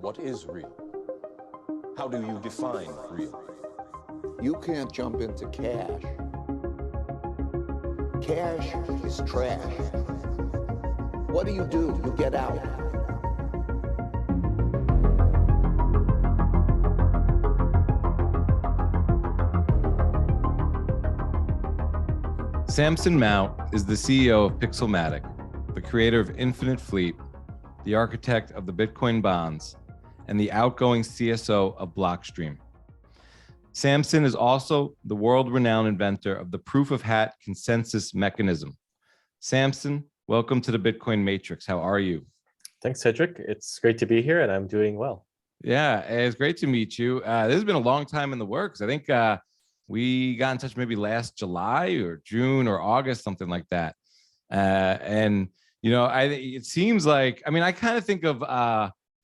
What is real? How do you define real? You can't jump into cash. Cash is trash. What do? You get out. Samson Mow is the CEO of Pixelmatic, the creator of Infinite Fleet, the architect of the Bitcoin bonds, and the outgoing CSO of Blockstream. Samson is also the world-renowned inventor of the proof-of-hat consensus mechanism. Samson, welcome to the Bitcoin Matrix. How are you? Thanks, Cedric. It's great to be here, and I'm doing well. Yeah, it's great to meet you. This has been a long time in the works. I think we got in touch maybe last July or June or August, something like that. And you know, it seems like, I mean, I kind of think of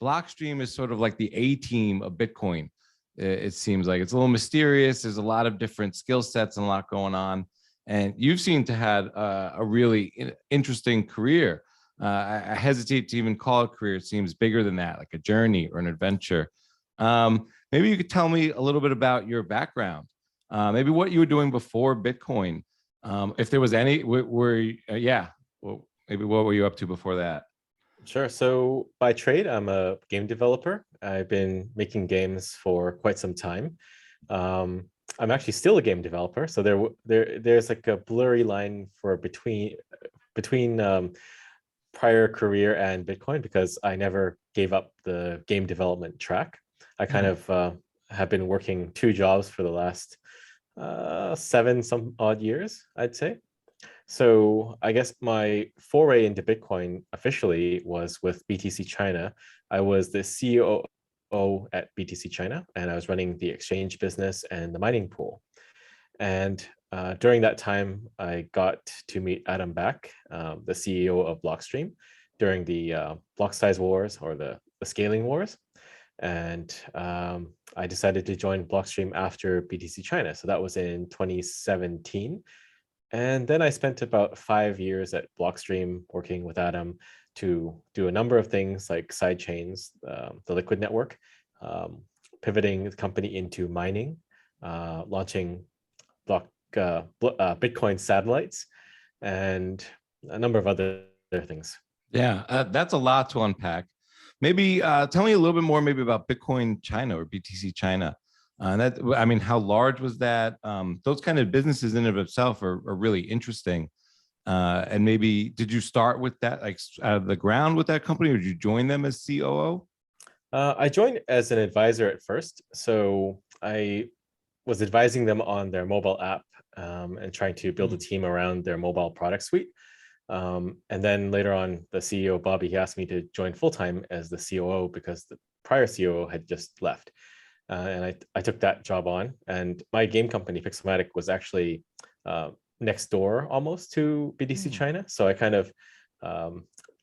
Blockstream as sort of like the A team of Bitcoin. It seems like it's a little mysterious. There's a lot of different skill sets and a lot going on. And you've seemed to have a really interesting career. I hesitate to even call it a career. It seems bigger than that, like a journey or an adventure. Maybe you could tell me a little bit about your background. Maybe what you were doing before Bitcoin, if there was any. Maybe what were you up to before that? Sure. So by trade, I'm a game developer. I've been making games for quite some time. I'm actually still a game developer. So there's like a blurry line for between prior career and Bitcoin, because I never gave up the game development track. I kind of have been working two jobs for the last 7 some odd years, I'd say. So I guess my foray into Bitcoin officially was with BTC China. I was the COO at BTC China, and I was running the exchange business and the mining pool. And during that time, I got to meet Adam Back, the CEO of Blockstream, during the Blocksize Wars, or the scaling wars. And I decided to join Blockstream after BTC China. So that was in 2017. And then I spent about 5 years at Blockstream working with Adam to do a number of things like sidechains, the Liquid network, pivoting the company into mining, launching Bitcoin satellites, and a number of other things. Yeah, that's a lot to unpack. Maybe tell me a little bit more maybe about Bitcoin China or BTC China. How large was that? Those kind of businesses in and of itself are really interesting. And maybe, did you start with that, like out of the ground with that company, or did you join them as COO? I joined as an advisor at first. So I was advising them on their mobile app and trying to build a team around their mobile product suite. And then later on, the CEO, Bobby, he asked me to join full-time as the COO because the prior COO had just left. And I took that job on, and my game company, Pixelmatic, was actually next door almost to BTC China. So I kind of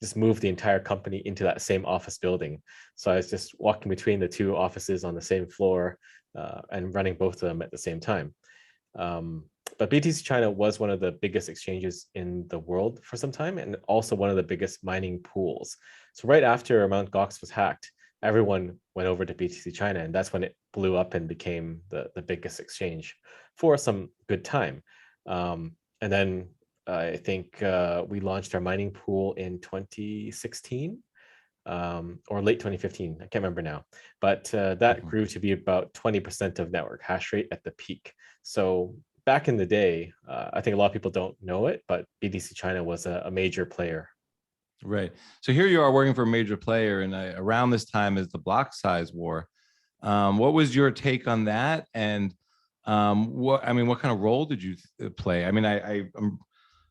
just moved the entire company into that same office building. So I was just walking between the two offices on the same floor and running both of them at the same time. But BTC China was one of the biggest exchanges in the world for some time, and also one of the biggest mining pools. So right after Mt. Gox was hacked, everyone went over to BTC China, and that's when it blew up and became the biggest exchange for some good time. And then I think we launched our mining pool in 2016 or late 2015. I can't remember now, but that grew to be about 20% of network hash rate at the peak. So back in the day, I think a lot of people don't know it, but BTC China was a major player. Right. So here you are working for a major player, and around this time is the Blocksize War. What was your take on that? And what kind of role did you play? I mean,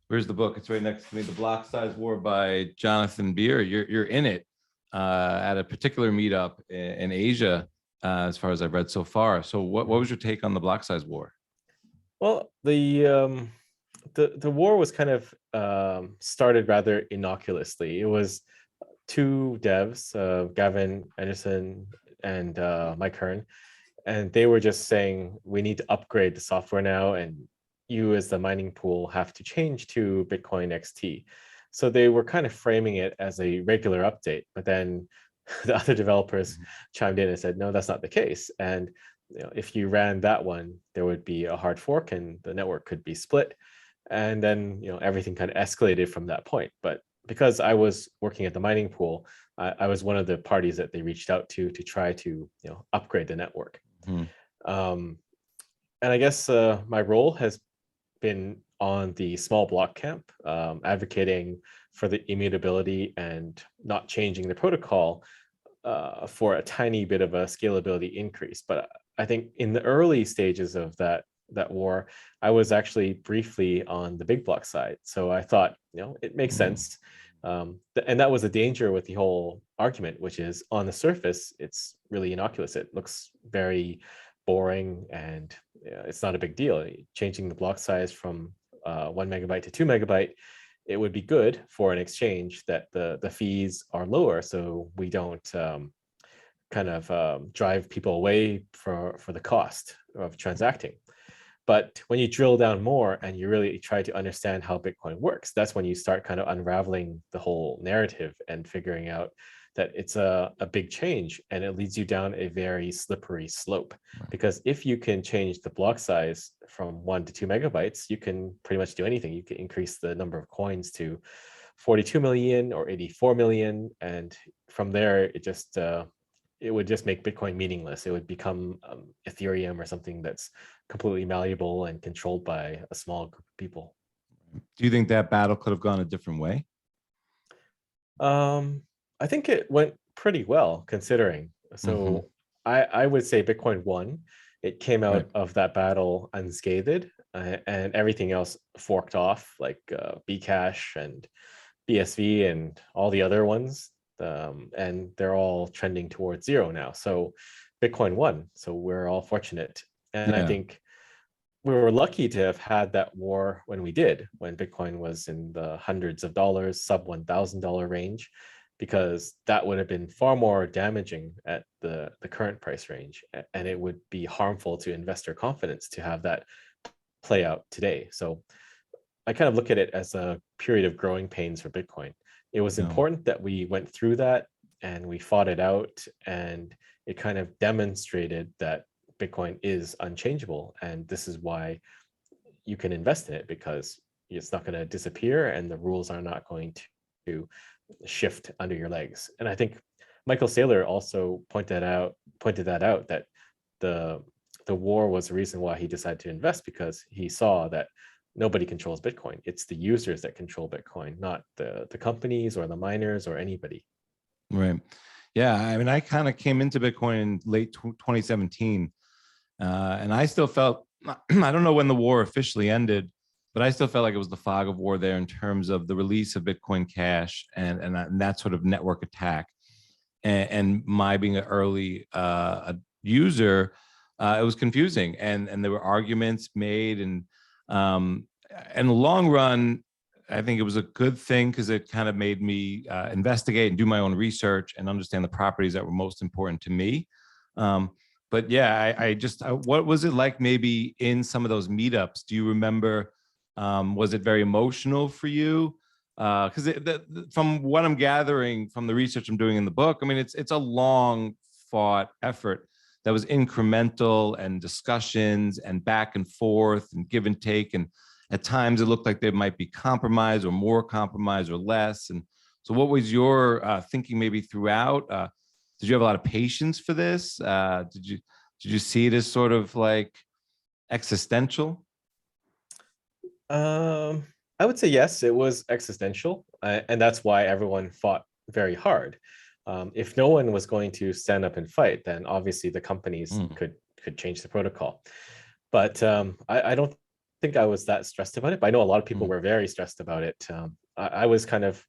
where's the book? It's right next to me. The Blocksize War by Jonathan Beer. You're in it at a particular meetup in Asia, as far as I've read so far. So what was your take on the Blocksize War? Well, the war was kind of started rather innocuously. It was two devs, Gavin Anderson and Mike Hearn, and they were just saying, we need to upgrade the software now, and you as the mining pool have to change to Bitcoin XT. So they were kind of framing it as a regular update, but then the other developers chimed in and said, no, that's not the case. And if you ran that one, there would be a hard fork and the network could be split. And then everything kind of escalated from that point. But because I was working at the mining pool, I was one of the parties that they reached out to try to upgrade the network. And I guess my role has been on the small block camp, advocating for the immutability and not changing the protocol for a tiny bit of a scalability increase. But I think in the early stages of that war, I was actually briefly on the big block side. So I thought, it makes sense. And that was a danger with the whole argument, which is on the surface, it's really innocuous. It looks very boring and it's not a big deal. Changing the block size from 1 megabyte to 2 megabyte, it would be good for an exchange that the fees are lower, so we don't drive people away for the cost of transacting. But when you drill down more and you really try to understand how Bitcoin works, that's when you start kind of unraveling the whole narrative and figuring out that it's a big change, and it leads you down a very slippery slope. Because if you can change the block size from 1 to 2 megabytes, you can pretty much do anything. You can increase the number of coins to 42 million or 84 million, and from there it would just make Bitcoin meaningless. It would become Ethereum or something that's completely malleable and controlled by a small group of people. Do you think that battle could have gone a different way? I think it went pretty well, considering. So I would say Bitcoin won. It came out of that battle unscathed, and everything else forked off, like Bcash and BSV and all the other ones. And they're all trending towards zero now. So Bitcoin won. So we're all fortunate. And I think we were lucky to have had that war when we did, when Bitcoin was in the hundreds of dollars, sub $1,000 range, because that would have been far more damaging at the current price range. And it would be harmful to investor confidence to have that play out today. So I kind of look at it as a period of growing pains for Bitcoin. It was important that we went through that and we fought it out, and it kind of demonstrated that Bitcoin is unchangeable. And this is why you can invest in it, because it's not going to disappear and the rules are not going to shift under your legs. And I think Michael Saylor also pointed that out, that the war was the reason why he decided to invest, because he saw that nobody controls Bitcoin. It's the users that control Bitcoin, not the companies or the miners or anybody. Right. Yeah. I mean, I kind of came into Bitcoin in late 2017, and I still felt, I don't know when the war officially ended, but I still felt like it was the fog of war there in terms of the release of Bitcoin Cash and that sort of network attack. And my being an early user, it was confusing, and there were arguments made, and in the long run, I think it was a good thing, because it kind of made me investigate and do my own research and understand the properties that were most important to me. But yeah, what was it like maybe in some of those meetups? Do you remember, was it very emotional for you? Because from what I'm gathering from the research I'm doing in the book, I mean, it's a long fought effort that was incremental, and discussions and back and forth and give and take. And at times it looked like there might be compromise, or more compromise, or less. And so what was your thinking maybe throughout? Did you have a lot of patience for this? Did you see it as sort of like existential? I would say yes, it was existential. And that's why everyone fought very hard. If no one was going to stand up and fight, then obviously the companies could change the protocol. But I don't think I was that stressed about it. But I know a lot of people were very stressed about it. I was kind of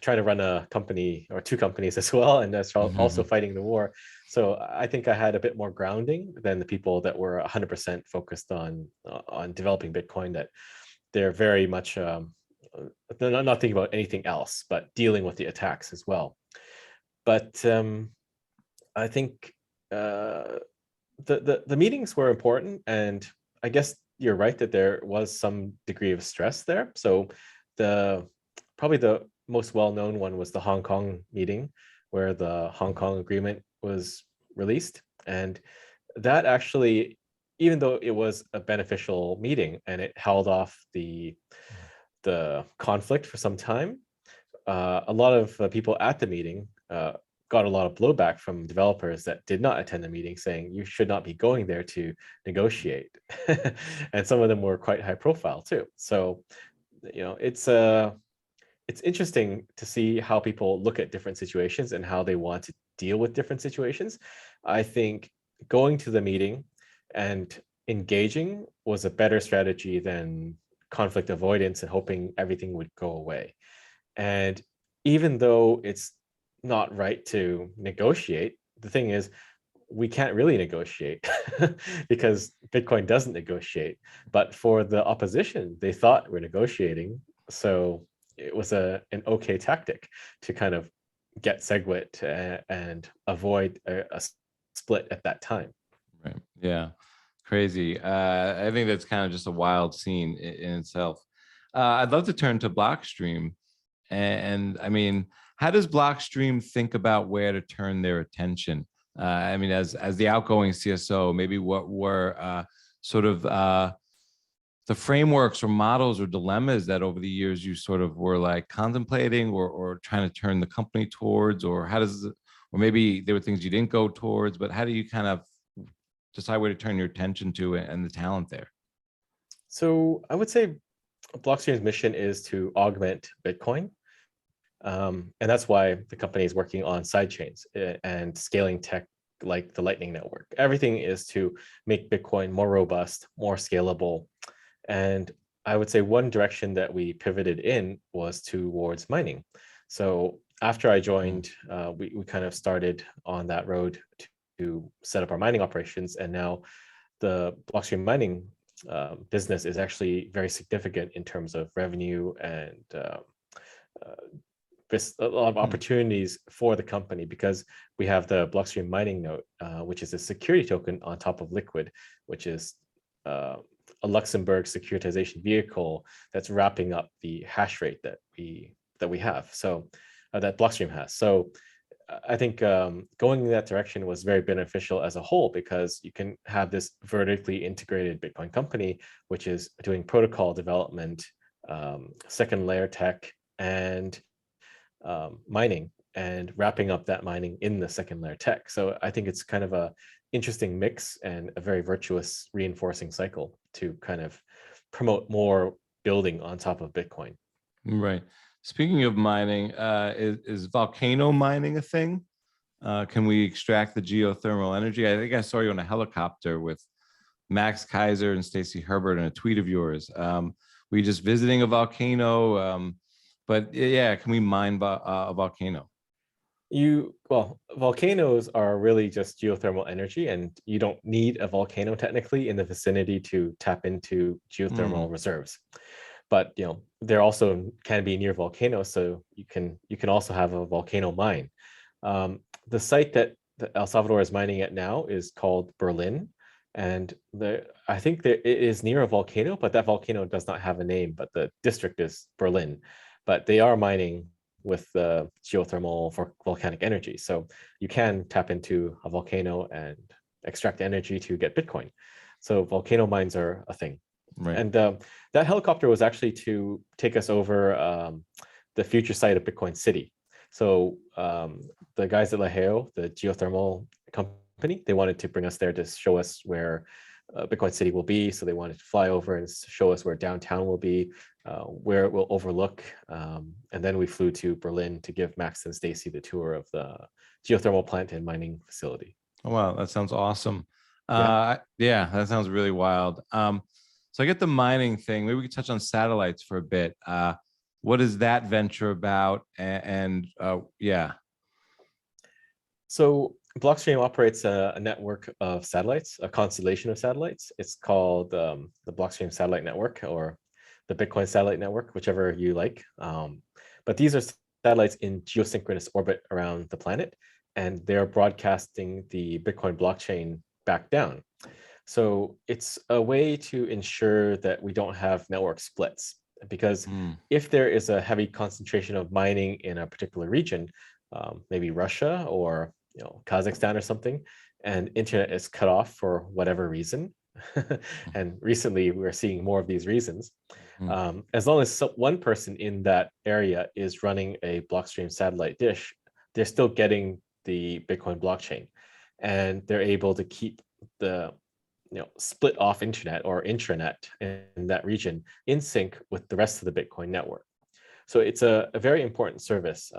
trying to run a company or two companies as well, and that's also fighting the war. So I think I had a bit more grounding than the people that were 100% focused on developing Bitcoin. That they're very much they're not thinking about anything else but dealing with the attacks as well. But I think the meetings were important, and I guess you're right that there was some degree of stress there. So probably the most well-known one was the Hong Kong meeting, where the Hong Kong agreement was released. And that actually, even though it was a beneficial meeting and it held off the conflict for some time, a lot of people at the meeting got a lot of blowback from developers that did not attend the meeting, saying you should not be going there to negotiate. And some of them were quite high profile too. So, it's interesting to see how people look at different situations and how they want to deal with different situations. I think going to the meeting and engaging was a better strategy than conflict avoidance and hoping everything would go away. And even though it's not right to negotiate, the thing is, we can't really negotiate because Bitcoin doesn't negotiate. But for the opposition, they thought we're negotiating. So it was an okay tactic to kind of get SegWit and avoid a split at that time. Right. Yeah. Crazy. I think that's kind of just a wild scene in itself. I'd love to turn to Blockstream. And I mean, how does Blockstream think about where to turn their attention? I mean, as the outgoing CSO, maybe what were sort of the frameworks or models or dilemmas that over the years you sort of were like contemplating or trying to turn the company towards, or how does it, or maybe there were things you didn't go towards, but how do you kind of decide where to turn your attention to and the talent there? So I would say Blockstream's mission is to augment Bitcoin. And that's why the company is working on sidechains and scaling tech like the Lightning Network. Everything is to make Bitcoin more robust, more scalable. And I would say one direction that we pivoted in was towards mining. So after I joined, we kind of started on that road to set up our mining operations. And now the Blockstream mining business is actually very significant in terms of revenue and a lot of opportunities for the company, because we have the Blockstream mining node, which is a security token on top of Liquid, which is a Luxembourg securitization vehicle that's wrapping up the hash rate that we have, so that Blockstream has. So I think going in that direction was very beneficial as a whole, because you can have this vertically integrated Bitcoin company, which is doing protocol development, second layer tech, and mining, and wrapping up that mining in the second layer tech. So I think it's kind of a interesting mix and a very virtuous reinforcing cycle to kind of promote more building on top of Bitcoin. Right. Speaking of mining, is volcano mining a thing? Can we extract the geothermal energy? I think I saw you on a helicopter with Max Kaiser and Stacy Herbert in a tweet of yours. Were you just visiting a volcano? But yeah, can we mine a volcano? Well, volcanoes are really just geothermal energy, and you don't need a volcano technically in the vicinity to tap into geothermal reserves. But there also can be near volcanoes, so you can also have a volcano mine. The site that El Salvador is mining at now is called Berlin, and I think that it is near a volcano, but that volcano does not have a name, but the district is Berlin. But they are mining with the geothermal for volcanic energy. So you can tap into a volcano and extract energy to get Bitcoin. So volcano mines are a thing. Right. And that helicopter was actually to take us over the future site of Bitcoin City. So the guys at Laheo, the geothermal company, they wanted to bring us there to show us where Bitcoin City will be. So they wanted to fly over and show us where downtown will be, where it will overlook. And then we flew to Berlin to give Max and Stacy the tour of the geothermal plant and mining facility. Oh, wow, that sounds awesome. Yeah, that sounds really wild. So I get the mining thing. Maybe we could touch on satellites for a bit. What is that venture about? And yeah. So Blockstream operates a network of satellites, a constellation of satellites. It's called the Blockstream Satellite Network, or the Bitcoin Satellite Network, whichever you like. But these are satellites in geosynchronous orbit around the planet, and they're broadcasting the Bitcoin blockchain back down. So it's a way to ensure that we don't have network splits, because if there is a heavy concentration of mining in a particular region, maybe Russia or Kazakhstan or something, and internet is cut off for whatever reason. And recently we're seeing more of these reasons. As long as one person in that area is running a Blockstream satellite dish, they're still getting the Bitcoin blockchain, and they're able to keep the split off internet or intranet in that region in sync with the rest of the Bitcoin network. So it's a very important service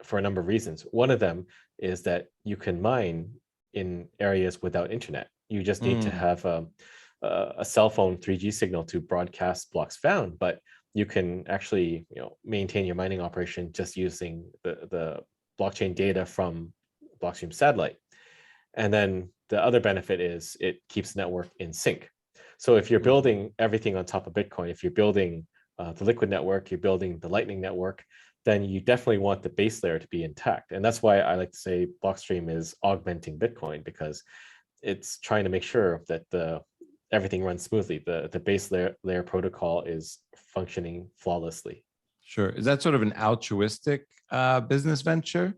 for a number of reasons. One of them is that you can mine in areas without internet. You just need to have a cell phone 3G signal to broadcast blocks found, but you can actually maintain your mining operation just using the blockchain data from Blockstream satellite. And then the other benefit is it keeps the network in sync. So if you're building everything on top of Bitcoin, if you're building the Liquid network, you're building the Lightning network, then you definitely want the base layer to be intact. And that's why I like to say Blockstream is augmenting Bitcoin, because it's trying to make sure that everything runs smoothly. The base layer protocol is functioning flawlessly. Sure. Is that sort of an altruistic business venture?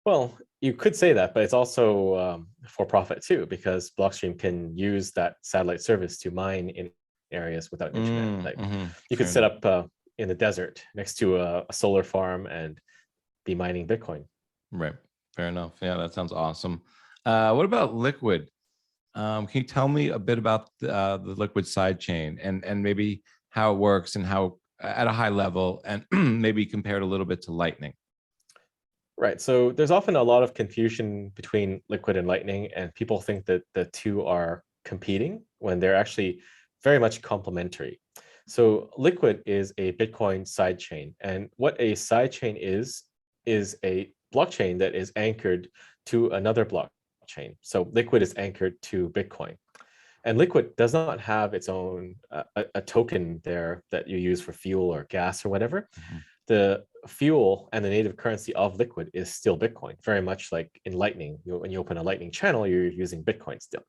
Well, you could say that, but it's also for profit too, because Blockstream can use that satellite service to mine in areas without internet. Like you could set up in the desert next to a solar farm and be mining Bitcoin. Right. Fair enough. Yeah, that sounds awesome. What about Liquid? Can you tell me a bit about the Liquid sidechain and maybe how it works and how at a high level, and maybe compared a little bit to Lightning? Right. So there's often a lot of confusion between Liquid and Lightning, and people think that the two are competing when they're actually very much complementary. So Liquid is a Bitcoin sidechain, and what a sidechain is a blockchain that is anchored to another blockchain. So Liquid is anchored to Bitcoin, and Liquid does not have its own a token there that you use for fuel or gas or whatever. The fuel and the native currency of Liquid is still Bitcoin, very much like in Lightning. When you open a Lightning channel, you're using Bitcoin still.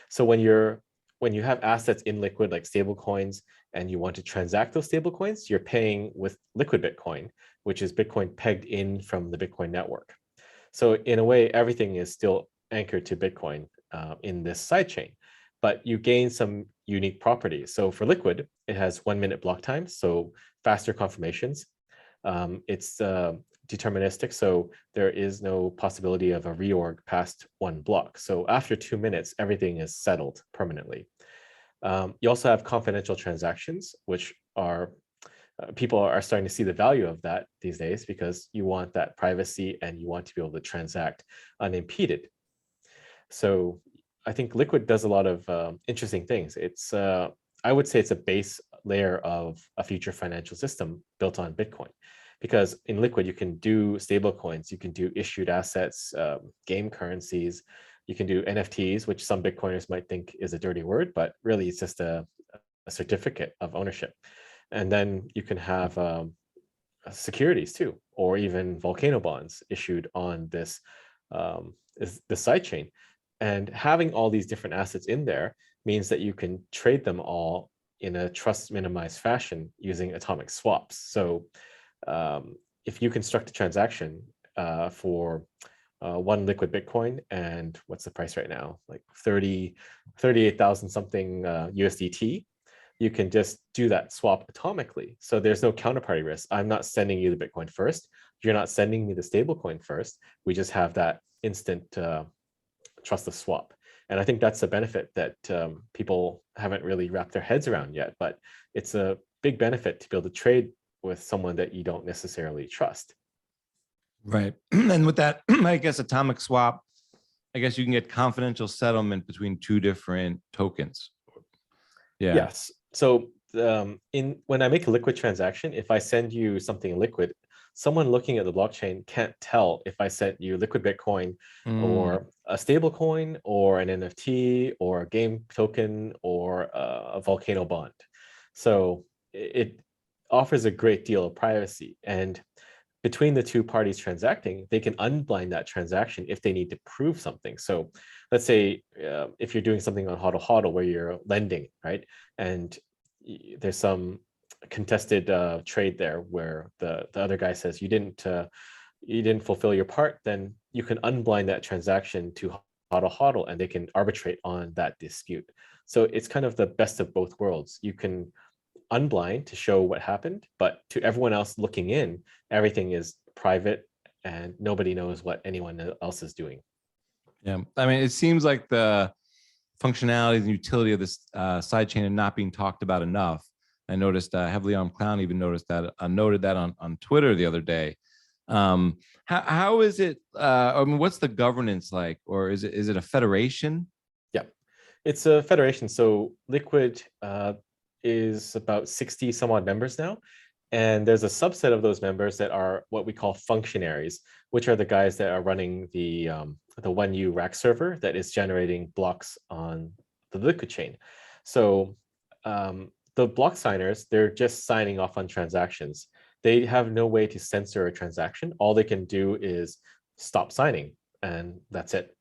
So when you have assets in Liquid like stable coins and you want to transact those stable coins, you're paying with Liquid Bitcoin, which is Bitcoin pegged in from the Bitcoin network. So in a way, everything is still anchored to Bitcoin in this sidechain, but you gain some unique properties. So for Liquid, it has 1 minute block time, so faster confirmations. It's deterministic, so there is no possibility of a reorg past one block. So after 2 minutes, everything is settled permanently. You also have confidential transactions, which are people are starting to see the value of that these days, because you want that privacy and you want to be able to transact unimpeded. So I think Liquid does a lot of interesting things. It's I would say it's a base layer of a future financial system built on Bitcoin, because in Liquid you can do stable coins, you can do issued assets, game currencies, you can do NFTs, which some Bitcoiners might think is a dirty word, but really it's just a certificate of ownership. And then you can have securities too, or even Volcano bonds issued on this sidechain. And having all these different assets in there means that you can trade them all in a trust minimized fashion using atomic swaps. So if you construct a transaction for one Liquid Bitcoin, and what's the price right now? Like 38,000 something USDT, you can just do that swap atomically. So there's no counterparty risk. I'm not sending you the Bitcoin first. You're not sending me the stablecoin first. We just have that instant trustless swap. And I think that's a benefit that people haven't really wrapped their heads around yet, but it's a big benefit to be able to trade with someone that you don't necessarily trust. Right. And with that, I guess atomic swap, I guess you can get confidential settlement between two different tokens. Yeah. Yes. So when I make a Liquid transaction, if I send you something in Liquid, someone looking at the blockchain can't tell if I sent you Liquid Bitcoin or a stable coin or an NFT or a game token or a Volcano bond. So it offers a great deal of privacy. And between the two parties transacting, they can unblind that transaction if they need to prove something. So let's say if you're doing something on HODL HODL where you're lending, right? And there's some contested trade there where the other guy says you didn't you didn't fulfill your part, then you can unblind that transaction to HODL HODL, and they can arbitrate on that dispute. So it's kind of the best of both worlds. You can unblind to show what happened, but to everyone else looking in, everything is private and nobody knows what anyone else is doing. Yeah, I mean, it seems like the functionality and utility of this sidechain are not being talked about enough. I noticed Heavily Armed Clown even noted that on Twitter the other day. How is it? I mean, what's the governance like, or is it a federation? Yeah, it's a federation. So Liquid is about 60 some odd members now. And there's a subset of those members that are what we call functionaries, which are the guys that are running the 1U rack server that is generating blocks on the Liquid chain. So the block signers, they're just signing off on transactions. They have no way to censor a transaction. All they can do is stop signing, and that's it.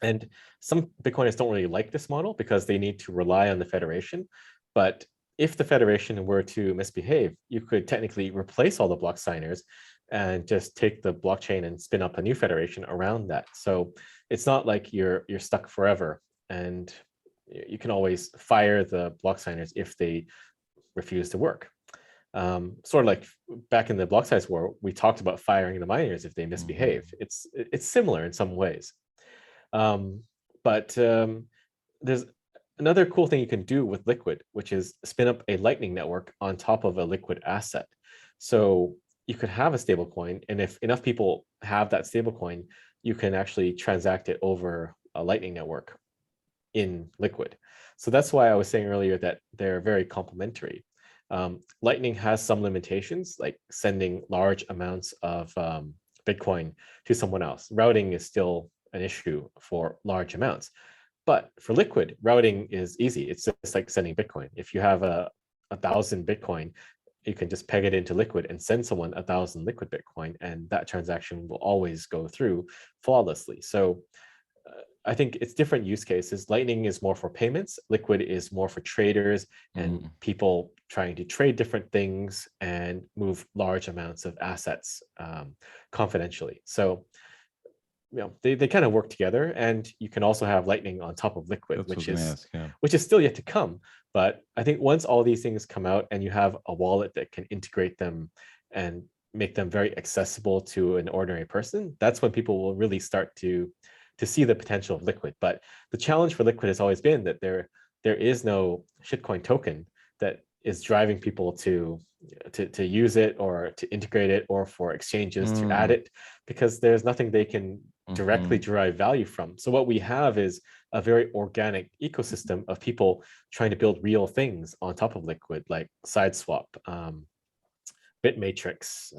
And some Bitcoiners don't really like this model because they need to rely on the federation. But if the federation were to misbehave, you could technically replace all the block signers and just take the blockchain and spin up a new federation around that. So it's not like you're stuck forever, and you can always fire the block signers if they refuse to work. Sort of like back in the Blocksize War, we talked about firing the miners if they misbehave. It's similar in some ways. But there's another cool thing you can do with Liquid, which is spin up a Lightning network on top of a Liquid asset. So you could have a stablecoin, and if enough people have that stablecoin, you can actually transact it over a Lightning network in Liquid. So that's why I was saying earlier that they're very complementary. Lightning has some limitations, like sending large amounts of Bitcoin to someone else. Routing is still an issue for large amounts. But for Liquid, routing is easy. It's just like sending Bitcoin. If you have 1,000 Bitcoin, you can just peg it into Liquid and send someone 1,000 Liquid Bitcoin, and that transaction will always go through flawlessly. So I think it's different use cases. Lightning is more for payments. Liquid is more for traders and people trying to trade different things and move large amounts of assets confidentially. So they kind of work together, and you can also have Lightning on top of Liquid, which is still yet to come. But I think once all these things come out and you have a wallet that can integrate them and make them very accessible to an ordinary person, that's when people will really start to see the potential of Liquid. But the challenge for Liquid has always been that there is no shitcoin token that is driving people to use it or to integrate it, or for exchanges to add it, because there's nothing they can directly derive value from. So what we have is a very organic ecosystem of people trying to build real things on top of Liquid, like SideSwap, BitMatrix,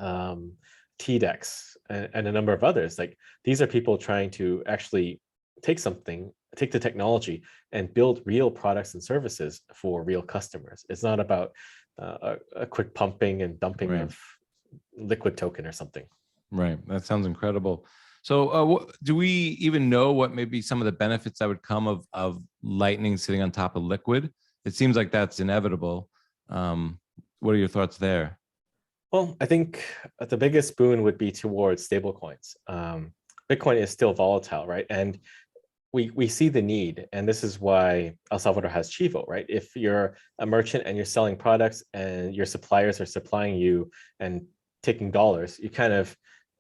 TDEX, and a number of others. Like, these are people trying to actually take the technology and build real products and services for real customers. It's not about a quick pumping and dumping of Liquid token or something. Right. That sounds incredible. So do we even know what maybe some of the benefits that would come of Lightning sitting on top of Liquid? It seems like that's inevitable. What are your thoughts there? Well, I think the biggest boon would be towards stablecoins. Bitcoin is still volatile, right? And we see the need, and this is why El Salvador has Chivo, right? If you're a merchant and you're selling products and your suppliers are supplying you and taking dollars, you kind of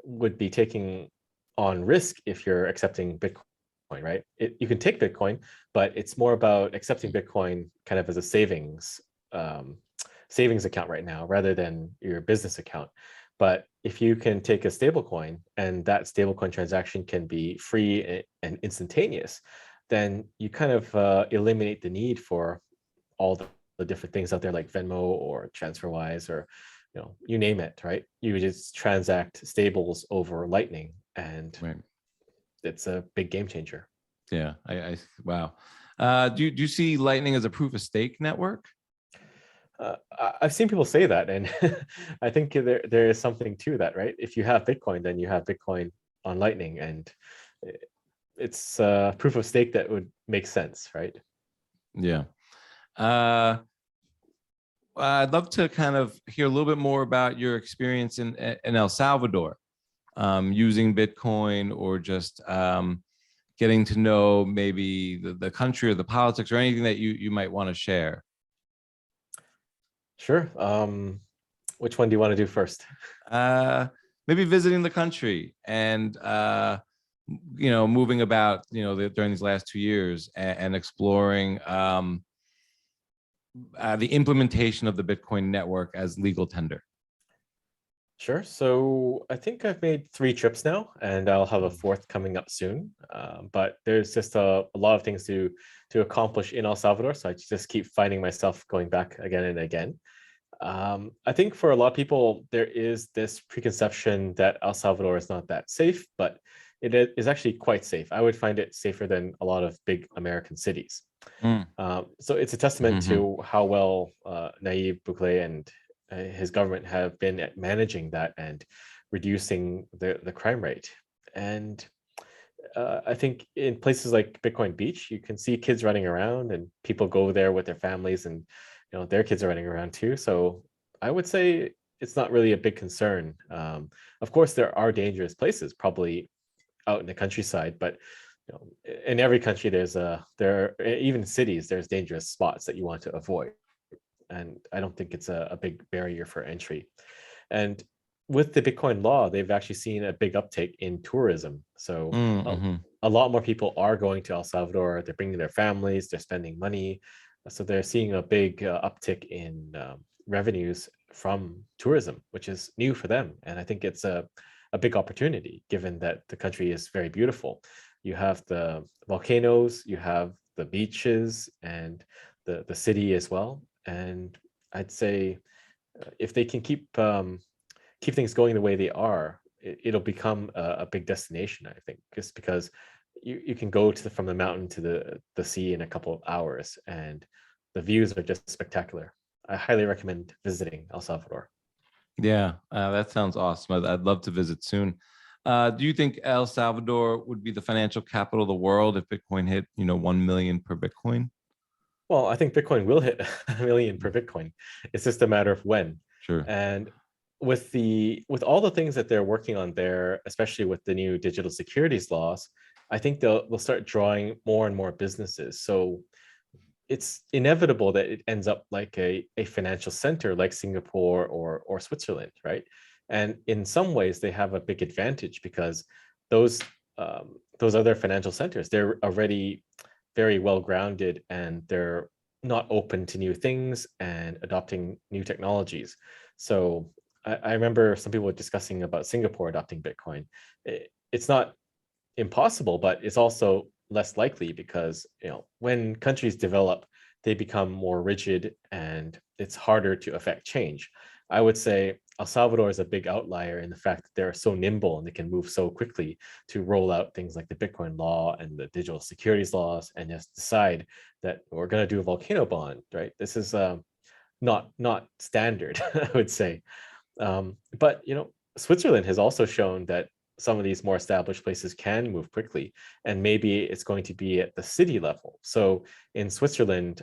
would be taking on risk if you're accepting Bitcoin, right? You can take Bitcoin, but it's more about accepting Bitcoin kind of as a savings account right now, rather than your business account. But if you can take a stablecoin and that stablecoin transaction can be free and instantaneous, then you kind of eliminate the need for all the different things out there like Venmo or TransferWise, or you name it, right? You just transact stables over Lightning, and it's a big game changer. Yeah, wow. Do you see Lightning as a proof of stake network? I've seen people say that, and I think there is something to that, right? If you have Bitcoin, then you have Bitcoin on Lightning, and it's proof of stake that would make sense, right? Yeah. I'd love to kind of hear a little bit more about your experience in El Salvador. using Bitcoin, or just getting to know maybe the country or the politics, or anything that you might want to share? Sure. Which one do you want to do first? Maybe visiting the country and moving about during these last 2 years, and exploring the implementation of the Bitcoin network as legal tender. Sure. So I think I've made 3 trips now, and I'll have a 4th coming up soon. But there's just a lot of things to accomplish in El Salvador, so I just keep finding myself going back again and again. I think for a lot of people, there is this preconception that El Salvador is not that safe, but it is actually quite safe. I would find it safer than a lot of big American cities. So it's a testament to how well Nayib Bukele and his government have been at managing that and reducing the crime rate. And I think in places like Bitcoin Beach, you can see kids running around, and people go there with their families, and their kids are running around too. So I would say it's not really a big concern. Of course, there are dangerous places, probably out in the countryside, but in every country even cities, there's dangerous spots that you want to avoid. And I don't think it's a big barrier for entry. And with the Bitcoin law, they've actually seen a big uptake in tourism. So a lot more people are going to El Salvador. They're bringing their families, they're spending money. So they're seeing a big uptick in revenues from tourism, which is new for them. And I think it's a big opportunity, given that the country is very beautiful. You have the volcanoes, you have the beaches, and the city as well. And I'd say if they can keep things going the way they are, it'll become a big destination, I think, just because you can go from the mountain to the sea in a couple of hours, and the views are just spectacular. I highly recommend visiting El Salvador. Yeah, that sounds awesome. I'd love to visit soon. Do you think El Salvador would be the financial capital of the world if Bitcoin hit 1 million per Bitcoin? Well, I think Bitcoin will hit 1 million per Bitcoin. It's just a matter of when. Sure. And with all the things that they're working on there, especially with the new digital securities laws, I think they'll start drawing more and more businesses. So it's inevitable that it ends up like a financial center like Singapore or Switzerland, right? And in some ways, they have a big advantage because those other financial centers, they're already very well grounded, and they're not open to new things and adopting new technologies. So I remember some people were discussing about Singapore adopting Bitcoin. It's not impossible, but it's also less likely because when countries develop, they become more rigid, and it's harder to affect change. I would say El Salvador is a big outlier in the fact that they're so nimble and they can move so quickly to roll out things like the Bitcoin law and the digital securities laws, and just decide that we're going to do a volcano bond, right? This is not standard, I would say. But Switzerland has also shown that some of these more established places can move quickly, and maybe it's going to be at the city level. So in Switzerland,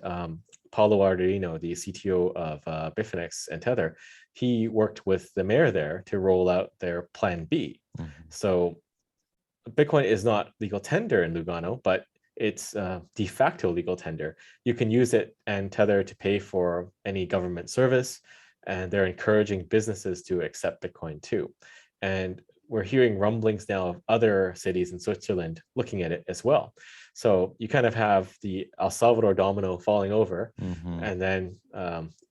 Paulo Arduino, the CTO of Bitfinex and Tether, he worked with the mayor there to roll out their Plan B. So Bitcoin is not legal tender in Lugano, but it's de facto legal tender. You can use it and Tether to pay for any government service, and they're encouraging businesses to accept Bitcoin too. And we're hearing rumblings now of other cities in Switzerland looking at it as well. So you kind of have the El Salvador domino falling over, and then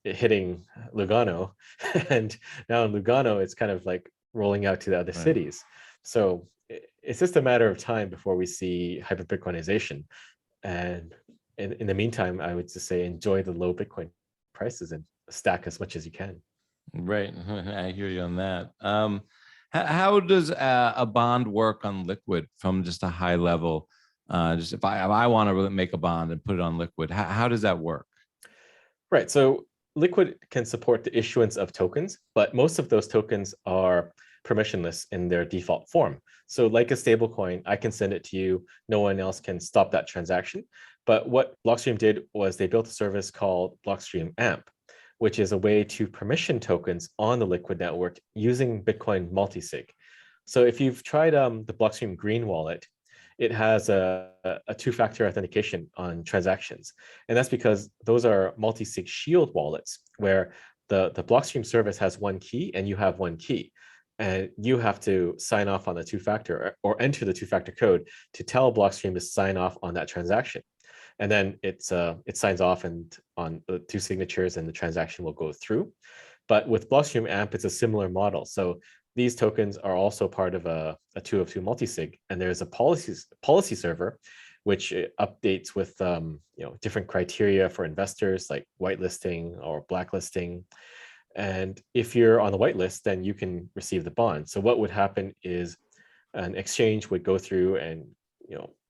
it hitting Lugano. And now in Lugano, it's kind of like rolling out to the other cities. So it's just a matter of time before we see hyper Bitcoinization. And in the meantime, I would just say enjoy the low Bitcoin prices and stack as much as you can. Right. I hear you on that. How does a bond work on Liquid from just a high level? Just if I want to really make a bond and put it on Liquid, how does that work? Right. So Liquid can support the issuance of tokens, but most of those tokens are permissionless in their default form. So like a stablecoin, I can send it to you. No one else can stop that transaction. But what Blockstream did was they built a service called Blockstream AMP, which is a way to permission tokens on the Liquid network using Bitcoin multisig. So if you've tried the Blockstream Green wallet, it has a two-factor authentication on transactions. And that's because those are multi-sig shield wallets where the Blockstream service has one key and you have one key. And you have to sign off on the two-factor or enter the two-factor code to tell Blockstream to sign off on that transaction. And then it signs off and on the two signatures and the transaction will go through. But with Blockstream AMP, it's a similar model. So these tokens are also part of a 2 of 2 multisig, and there's a policy server, which updates with different criteria for investors like whitelisting or blacklisting. And if you're on the whitelist, then you can receive the bond. So what would happen is an exchange would go through and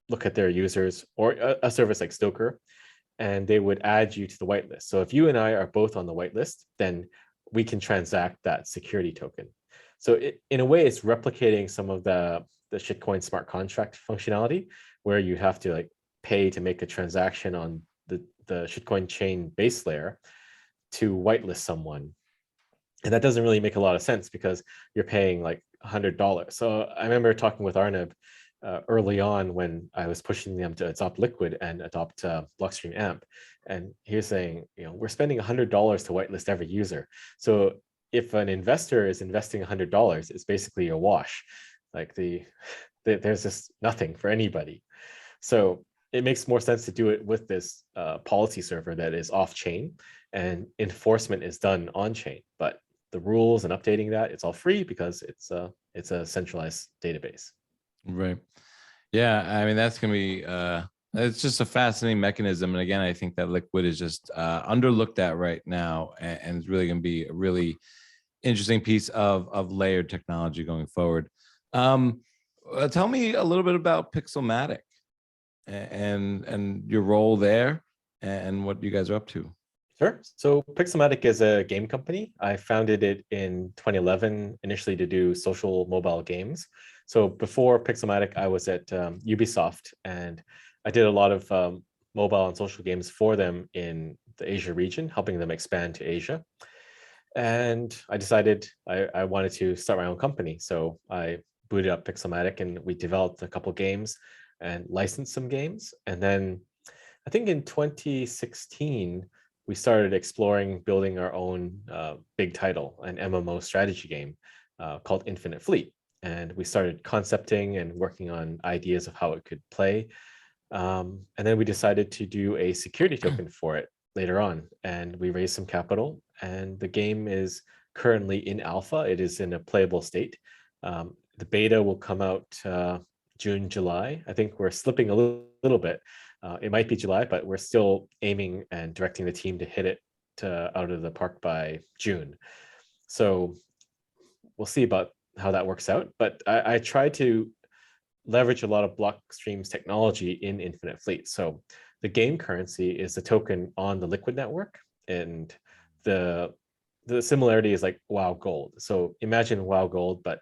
look at their users, or a service like Stoker, and they would add you to the whitelist. So if you and I are both on the whitelist, then we can transact that security token. So in a way, it's replicating some of the shitcoin smart contract functionality, where you have to pay to make a transaction on the shitcoin chain base layer to whitelist someone. And that doesn't really make a lot of sense because you're paying like $100. So I remember talking with Arnab early on when I was pushing them to adopt Liquid and adopt Blockstream AMP. And he was saying, we're spending $100 to whitelist every user. So if an investor is investing $100, it's basically a wash. There's just nothing for anybody. So it makes more sense to do it with this policy server that is off chain, and enforcement is done on chain. But the rules and updating that, it's all free because it's a centralized database. Right. Yeah. I mean, that's going to be, it's just a fascinating mechanism. And again, I think that Liquid is just underlooked at right now, and it's really going to be a really interesting piece of layered technology going forward. Tell me a little bit about Pixelmatic and your role there and what you guys are up to. Sure. So Pixelmatic is a game company. I founded it in 2011, initially to do social mobile games. So before Pixelmatic, I was at Ubisoft, and I did a lot of mobile and social games for them in the Asia region, helping them expand to Asia. And I decided I wanted to start my own company. So I booted up Pixelmatic, and we developed a couple games and licensed some games. And then I think in 2016, we started exploring building our own big title, an MMO strategy game called Infinite Fleet. And we started concepting and working on ideas of how it could play. And then we decided to do a security token for it later on. And we raised some capital, and the game is currently in alpha. It is in a playable state. The beta will come out June, July. I think we're slipping a little bit. It might be July, but we're still aiming and directing the team to hit it out of the park by June. So we'll see about how that works out. But I try to leverage a lot of Blockstream's technology in Infinite Fleet. So the game currency is the token on the Liquid network, and the similarity is like WoW Gold. So imagine WoW Gold, but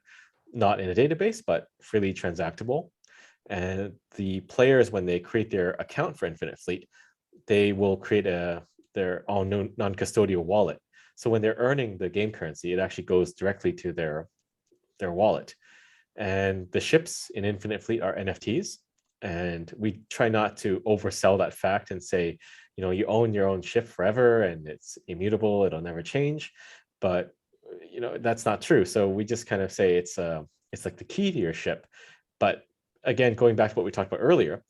not in a database, but freely transactable. And the players, when they create their account for Infinite Fleet, they will create their own non-custodial wallet. So when they're earning the game currency, it actually goes directly to their wallet. And the ships in Infinite Fleet are NFTs. And we try not to oversell that fact and say, you own your own ship forever and it's immutable, it'll never change. But that's not true. So we just kind of say it's like the key to your ship. But again, going back to what we talked about earlier,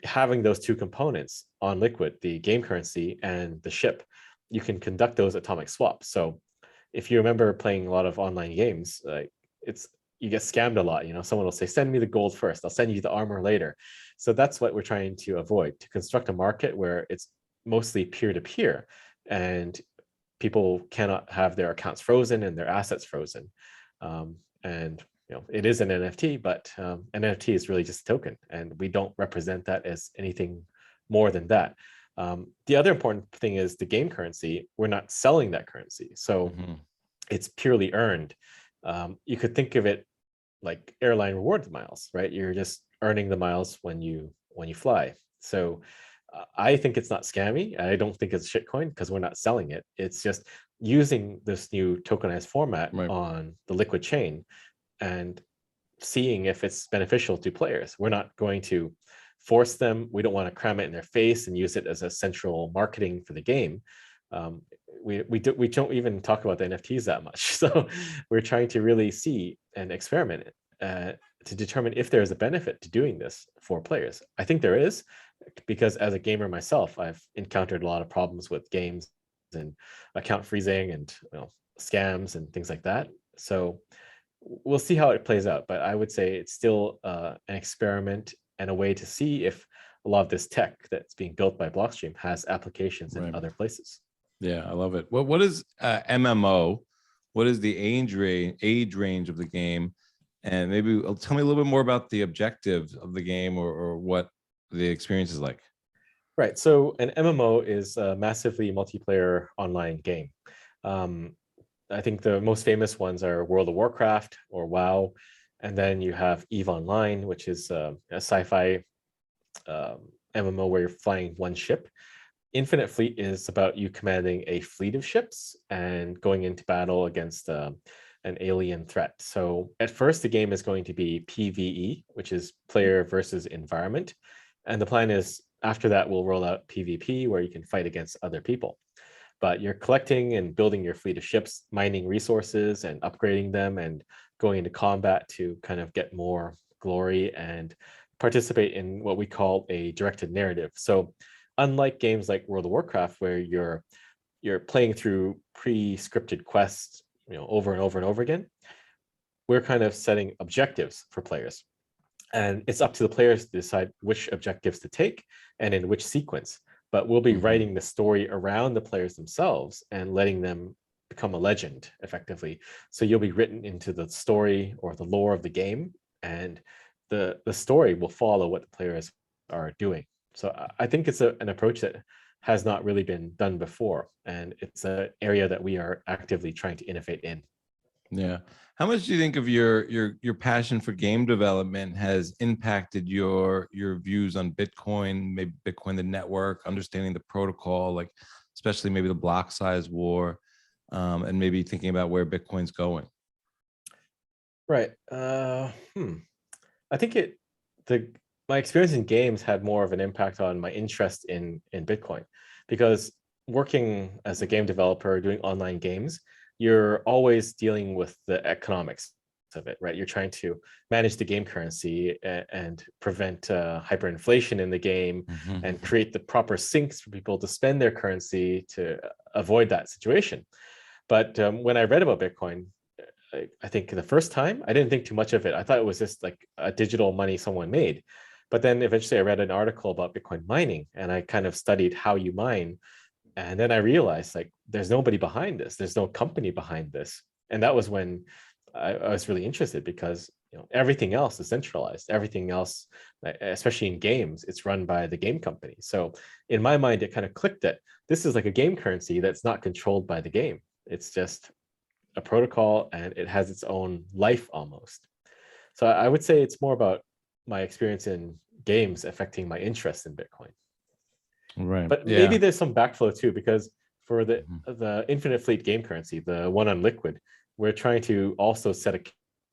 having those two components on Liquid, the game currency and the ship, you can conduct those atomic swaps. So if you remember playing a lot of online games, you get scammed a lot. Someone will say, send me the gold first, I'll send you the armor later. So that's what we're trying to avoid, to construct a market where it's mostly peer-to-peer and people cannot have their accounts frozen and their assets frozen. And it is an NFT, but NFT is really just a token, and we don't represent that as anything more than that. The other important thing is the game currency. We're not selling that currency, so it's purely earned. You could think of it like airline rewards miles, right? You're just earning the miles when you fly. So I think it's not scammy. I don't think it's shitcoin because we're not selling it. It's just using this new tokenized format on the Liquid chain and seeing if it's beneficial to players. We're not going to force them. We don't want to cram it in their face and use it as a central marketing for the game. We don't even talk about the NFTs that much. So we're trying to really see and experiment to determine if there is a benefit to doing this for players. I think there is, because as a gamer myself, I've encountered a lot of problems with games and account freezing and scams and things like that. So we'll see how it plays out. But I would say it's still an experiment and a way to see if a lot of this tech that's being built by Blockstream has applications in other places. Yeah, I love it. What is MMO? What is the age range of the game? And maybe tell me a little bit more about the objectives of the game, or what the experience is like. Right. So an MMO is a massively multiplayer online game. I think the most famous ones are World of Warcraft or WoW. And then you have EVE Online, which is a sci-fi MMO where you're flying one ship. Infinite Fleet is about you commanding a fleet of ships and going into battle against an alien threat. So at first, the game is going to be PvE, which is player versus environment. And the plan is after that, we'll roll out PvP, where you can fight against other people. But you're collecting and building your fleet of ships, mining resources and upgrading them, and going into combat to kind of get more glory and participate in what we call a directed narrative. So unlike games like World of Warcraft, where you're playing through pre-scripted quests, over and over and over again, we're kind of setting objectives for players. And it's up to the players to decide which objectives to take and in which sequence. But we'll be writing the story around the players themselves and letting them become a legend, effectively. So you'll be written into the story or the lore of the game, and the story will follow what the players are doing. So I think it's an approach that has not really been done before, and it's an area that we are actively trying to innovate in. Yeah. How much do you think of your passion for game development has impacted your views on Bitcoin, maybe Bitcoin the network, understanding the protocol, like especially maybe the Blocksize War, and maybe thinking about where Bitcoin's going? Right. I think my experience in games had more of an impact on my interest in Bitcoin, because working as a game developer, doing online games, you're always dealing with the economics of it, right? You're trying to manage the game currency and prevent hyperinflation in the game, and create the proper sinks for people to spend their currency to avoid that situation. But when I read about Bitcoin, I think the first time, I didn't think too much of it. I thought it was just like a digital money someone made. But then eventually I read an article about Bitcoin mining, and I kind of studied how you mine. And then I realized, like, there's nobody behind this. There's no company behind this. And that was when I was really interested, because everything else is centralized. Everything else, especially in games, it's run by the game company. So in my mind, it kind of clicked that this is like a game currency that's not controlled by the game. It's just a protocol, and it has its own life almost. So I would say it's more about my experience in games affecting my interest in Bitcoin. Right. But maybe there's some backflow too, because for the Infinite Fleet game currency, the one on Liquid, we're trying to also set a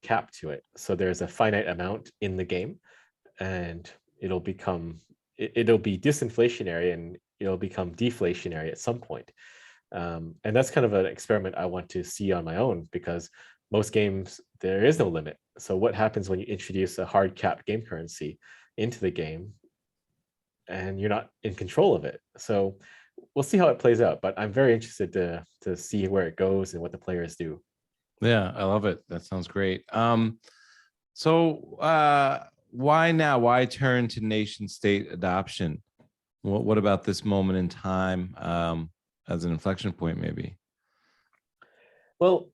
cap to it. So there's a finite amount in the game, and it'll be disinflationary, and it'll become deflationary at some point. And that's kind of an experiment I want to see on my own, because most games, there is no limit. So what happens when you introduce a hard cap game currency into the game and you're not in control of it? So we'll see how it plays out, but I'm very interested to see where it goes and what the players do. Yeah, I love it. That sounds great. So why now? Why turn to nation state adoption? What about this moment in time as an inflection point, maybe? Well,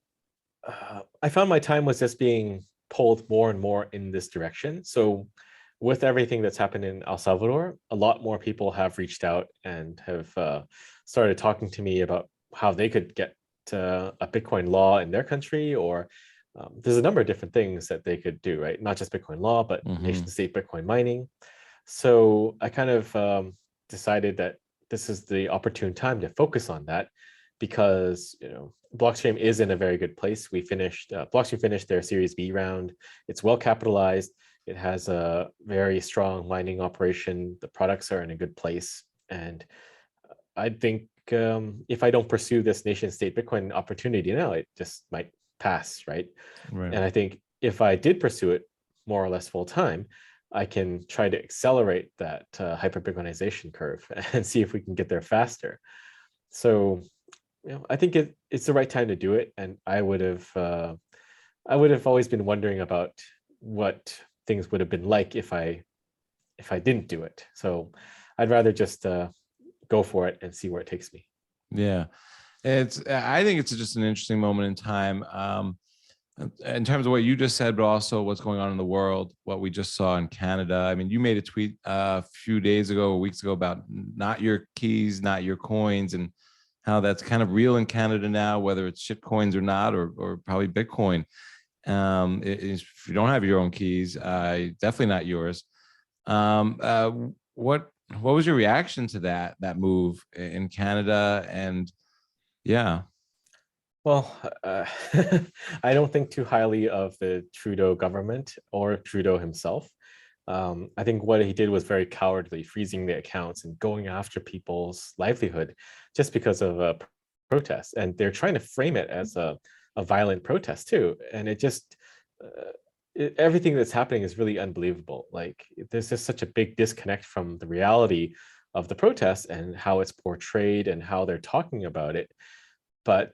I found my time was just being pulled more and more in this direction. So with everything that's happened in El Salvador, a lot more people have reached out and have started talking to me about how they could get a Bitcoin law in their country, or there's a number of different things that they could do, right? Not just Bitcoin law, but nation state Bitcoin mining. So I kind of decided that this is the opportune time to focus on that, because Blockstream is in a very good place. Blockstream finished their Series B round. It's well capitalized. It has a very strong mining operation. The products are in a good place, and I think if I don't pursue this nation state Bitcoin opportunity now, it just might pass, right? And I think if I did pursue it more or less full time, I can try to accelerate that hyper Bitcoinization curve and see if we can get there faster. So, I think it's the right time to do it. And I would have always been wondering about what things would have been like if I didn't do it. So I'd rather just go for it and see where it takes me. Yeah, I think it's just an interesting moment in time, in terms of what you just said, but also what's going on in the world, what we just saw in Canada. I mean, you made a tweet a few days ago, or weeks ago, about not your keys, not your coins, and how that's kind of real in Canada now, whether it's shit coins or not, or probably Bitcoin. If you don't have your own keys, definitely not yours. What was your reaction to that move in Canada? And yeah. Well, I don't think too highly of the Trudeau government or Trudeau himself. I think what he did was very cowardly, freezing the accounts and going after people's livelihood just because of a protest. And they're trying to frame it as a violent protest too. And it just, everything that's happening is really unbelievable. Like, there's just such a big disconnect from the reality of the protest and how it's portrayed and how they're talking about it. But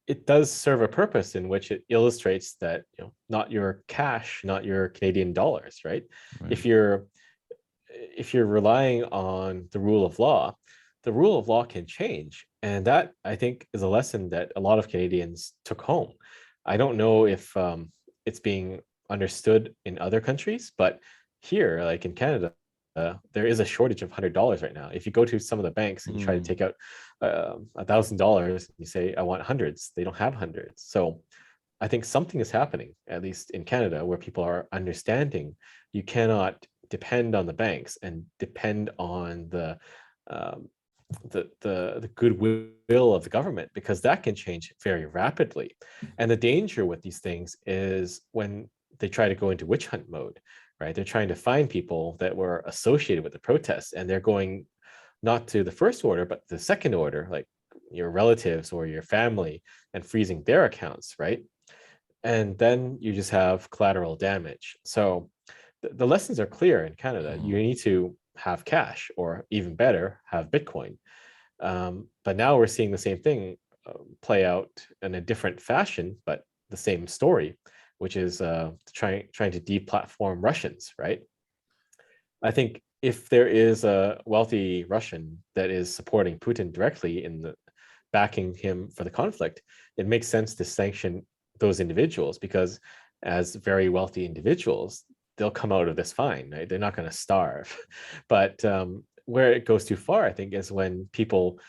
it does serve a purpose in which it illustrates that not your cash, not your Canadian dollars, right? If you're relying on the rule of law, the rule of law can change, and that, I think, is a lesson that a lot of Canadians took home. I don't know if it's being understood in other countries, but here, like in Canada, there is a shortage of $100 right now. If you go to some of the banks and you try to take out $1,000, you say, I want hundreds. They don't have hundreds. So I think something is happening, at least in Canada, where people are understanding you cannot depend on the banks and depend on the goodwill of the government, because that can change very rapidly. And the danger with these things is when they try to go into witch hunt mode, right? They're trying to find people that were associated with the protests, and they're going not to the first order, but the second order, like your relatives or your family, and freezing their accounts, right? And then you just have collateral damage. So the lessons are clear in Canada. You need to have cash, or even better, have Bitcoin. But now we're seeing the same thing play out in a different fashion, but the same story, which is trying to deplatform Russians, right? I think if there is a wealthy Russian that is supporting Putin directly in the backing him for the conflict, it makes sense to sanction those individuals, because as very wealthy individuals, they'll come out of this fine, right? They're not going to starve. But where it goes too far, I think, is when people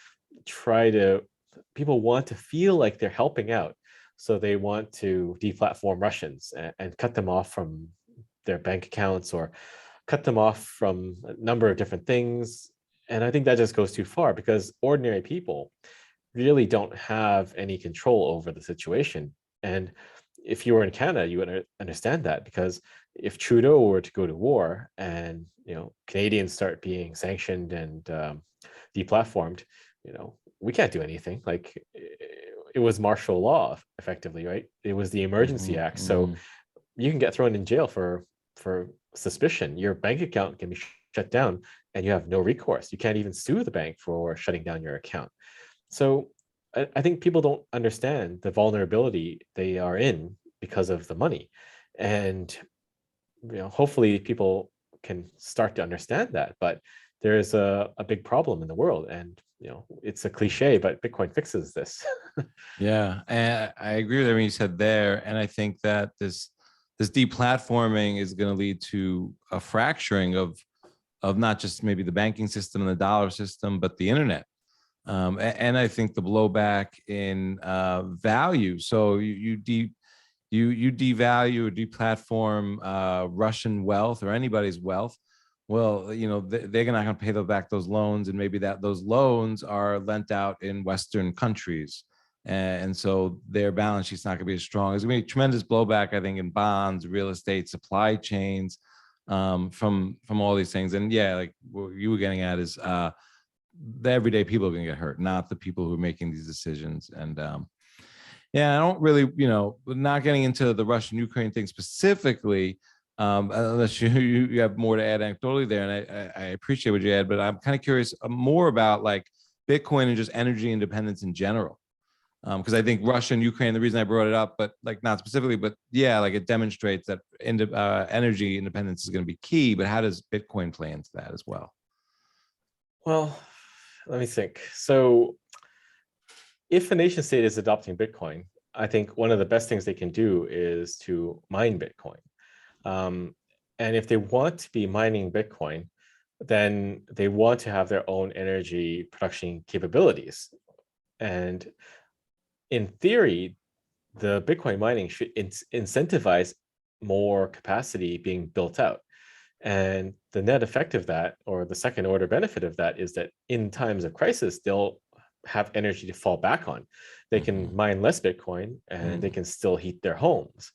want to feel like they're helping out. So they want to deplatform Russians and cut them off from their bank accounts, or cut them off from a number of different things. And I think that just goes too far, because ordinary people really don't have any control over the situation. And if you were in Canada, you would understand that, because if Trudeau were to go to war and Canadians start being sanctioned and deplatformed, we can't do anything. Like, it was martial law effectively, right? It was the Emergency Act. So you can get thrown in jail for suspicion. Your bank account can be shut down, and you have no recourse. You can't even sue the bank for shutting down your account. So I think people don't understand the vulnerability they are in because of the money. And hopefully people can start to understand that. But there is a big problem in the world, and it's a cliche, but Bitcoin fixes this. Yeah, and I agree with everything you said there. And I think that this deplatforming is going to lead to a fracturing of not just maybe the banking system and the dollar system, but the internet. And I think the blowback in value. So you devalue or deplatform Russian wealth, or anybody's wealth. well, they're not going to pay back those loans, and maybe those loans are lent out in Western countries, and so their balance sheet's not going to be as strong. There's going to be tremendous blowback, I think, in bonds, real estate, supply chains, from all these things. And yeah, like what you were getting at is the everyday people are going to get hurt, not the people who are making these decisions. And yeah, I don't really, not getting into the Russian-Ukraine thing specifically, unless you have more to add anecdotally there. And I appreciate what you add, but I'm kind of curious more about like Bitcoin and just energy independence in general. Because I think Russia and Ukraine, the reason I brought it up, but like not specifically, but yeah, like it demonstrates that energy independence is going to be key. But how does Bitcoin play into that as well? Well, let me think. So if a nation state is adopting Bitcoin, I think one of the best things they can do is to mine Bitcoin. And if they want to be mining Bitcoin, then they want to have their own energy production capabilities. And in theory, the Bitcoin mining should incentivize more capacity being built out. And the net effect of that, or the second order benefit of that, is that in times of crisis, they'll have energy to fall back on. They can mine less Bitcoin and they can still heat their homes.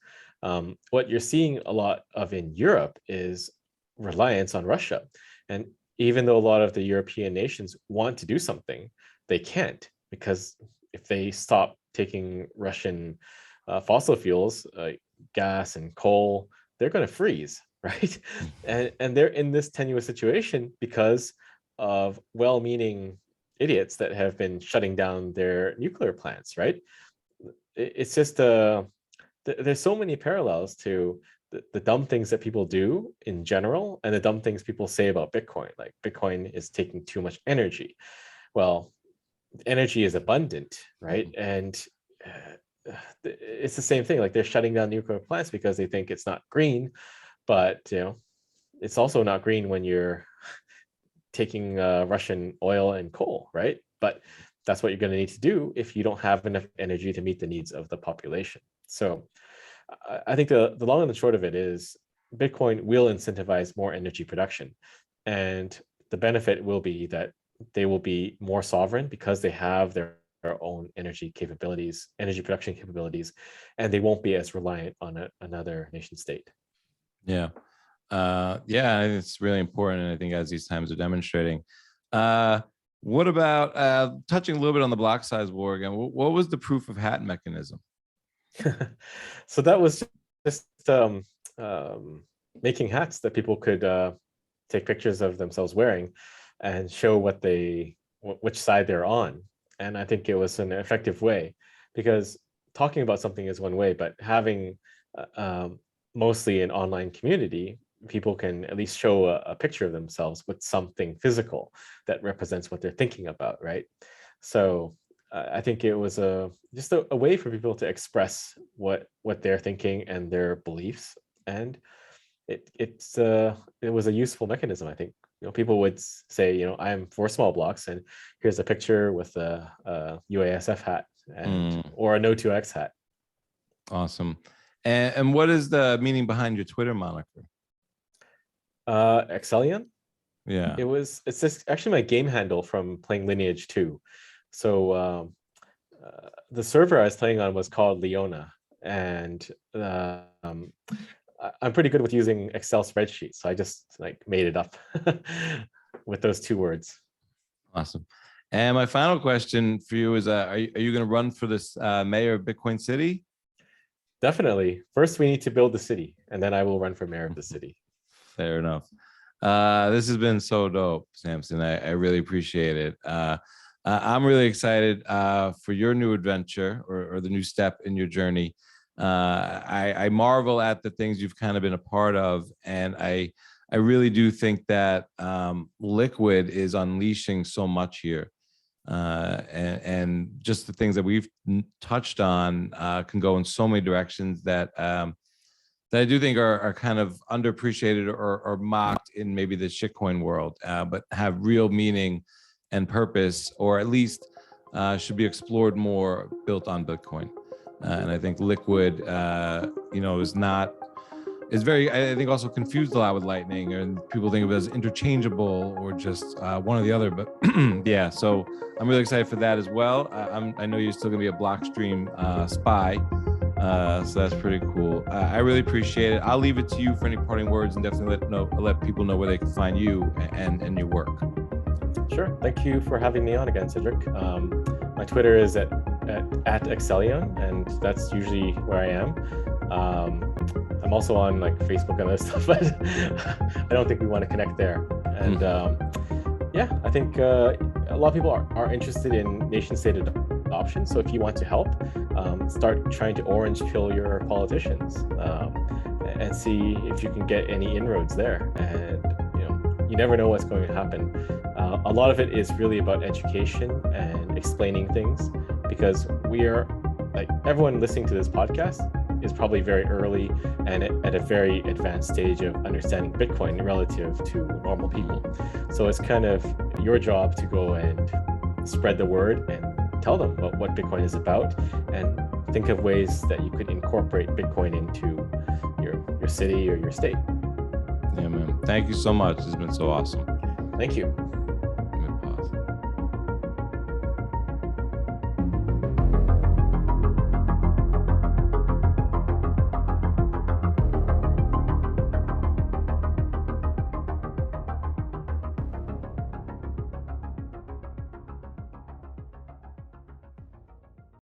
What you're seeing a lot of in Europe is reliance on Russia. And even though a lot of the European nations want to do something, they can't, because if they stop taking Russian fossil fuels, gas and coal, they're going to freeze, right? And they're in this tenuous situation because of well-meaning idiots that have been shutting down their nuclear plants, right? It's just there's so many parallels to the dumb things that people do in general and the dumb things people say about Bitcoin. Like Bitcoin is taking too much energy. Well, energy is abundant, right? And it's the same thing. Like they're shutting down nuclear plants because they think it's not green, but it's also not green when you're taking Russian oil and coal, right? But that's what you're going to need to do if you don't have enough energy to meet the needs of the population. So I think the long and the short of it is Bitcoin will incentivize more energy production. And the benefit will be that they will be more sovereign because they have their own energy capabilities, energy production capabilities, and they won't be as reliant on another nation state. Yeah. Yeah, it's really important. And I think as these times are demonstrating. What about touching a little bit on the Blocksize War again? What was the proof of hat mechanism? So that was just making hats that people could take pictures of themselves wearing and show which side they're on. And I think it was an effective way, because talking about something is one way, but having mostly an online community, people can at least show a picture of themselves with something physical that represents what they're thinking about, right? So I think it was just a way for people to express what they're thinking and their beliefs, and it was a useful mechanism. I think people would say, I'm for small blocks, and here's a picture with a UASF hat or a No2X hat. Awesome. And what is the meaning behind your Twitter moniker? Excellion. Yeah. It's just actually my game handle from playing Lineage 2. So the server I was playing on was called Leona, and I'm pretty good with using Excel spreadsheets, so I just made it up with those two words. Awesome. And my final question for you is: Are you going to run for this mayor of Bitcoin City? Definitely. First, we need to build the city, and then I will run for mayor of the city. Fair enough. This has been so dope, Samson. I really appreciate it. I'm really excited for your new adventure or the new step in your journey. I marvel at the things you've kind of been a part of, and I really do think that Liquid is unleashing so much here, and just the things that we've touched on can go in so many directions that I do think are kind of underappreciated or mocked in maybe the shitcoin world, but have real meaning and purpose, or at least should be explored more, built on Bitcoin. And I think Liquid, is not is very, I think, also confused a lot with Lightning, and people think of it as interchangeable or just one or the other. But yeah, so I'm really excited for that as well. I know you're still gonna be a Blockstream spy, so that's pretty cool. I really appreciate it. I'll leave it to you for any parting words, and definitely let people know where they can find you and your work. Sure. Thank you for having me on again, Cedric. My Twitter is at Excelion, and that's usually where I am. I'm also on like Facebook and other stuff, but I don't think we want to connect there. And yeah, I think a lot of people are interested in nation-state adoption. So if you want to help, start trying to orange pill your politicians and see if you can get any inroads there. And you never know what's going to happen. A lot of it is really about education and explaining things, because we are, like, everyone listening to this podcast is probably very early and at a very advanced stage of understanding Bitcoin relative to normal people. So it's kind of your job to go and spread the word and tell them about what Bitcoin is about, and think of ways that you could incorporate Bitcoin into your city or your state. Yeah, man. Thank you so much. This has been so awesome. Thank you.